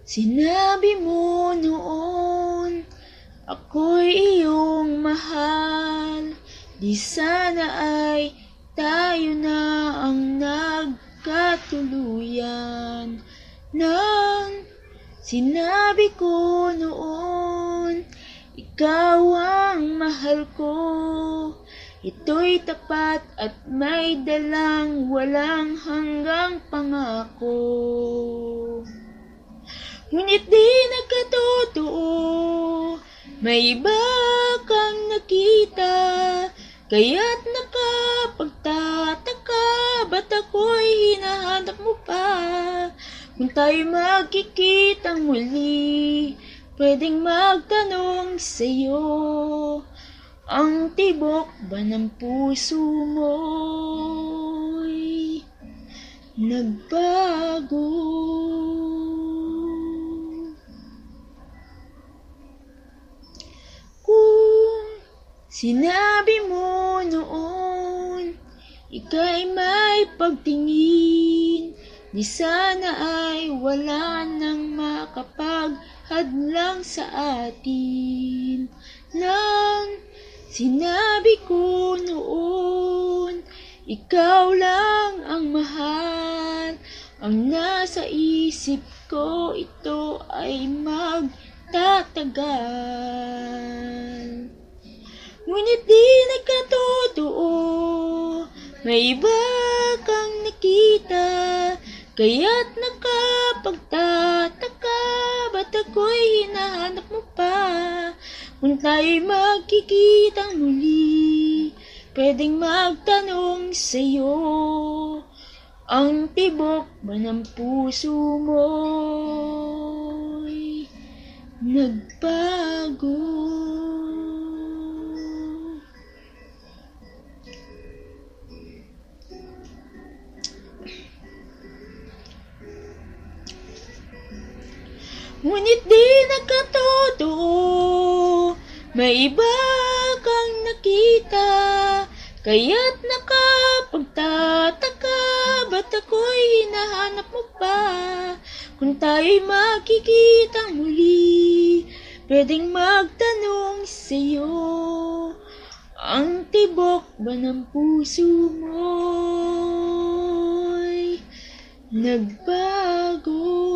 Sinabi mo noon, ako'y iyong mahal. Di sana ay tayo na ang nagkatuluyan. Nang sinabi ko noon, ikaw ang mahal ko. Ito'y tapat at may dalang walang hanggang pangako. Ngunit di nagkatotoo, may iba kang nakita, kaya't nakapagtataka, ba't ako'y hinahanap mo pa? Kung tayo magkikitang muli, pwedeng magtanong sa'yo, ang tibok ba ng puso mo'y nagbago? Kung sinabi mo noon, ika'y may pagtingin, di sana ay wala nang makapaghadlang sa atin. Nang sinabi ko noon, ikaw lang ang mahal, ang nasa isip ko ito ay magtatagal. Ngunit di nagkatotoo, may iba kang nakita, kaya't nakapagtataka, ba't ako'y hinahanap mo pa? Kung tayo'y magkikitang muli, pwedeng magtanong sa'yo, ang tibok ba ng puso mo'y nagbago? Ngunit di nagkatotoo, may iba kang nakita, kaya't nakapagtataka, ba't ako'y hinahanap mo pa? Kung tayo'y magkikitang muli, pwedeng magtanong sa'yo, ang tibok ba ng puso mo'y nagbago?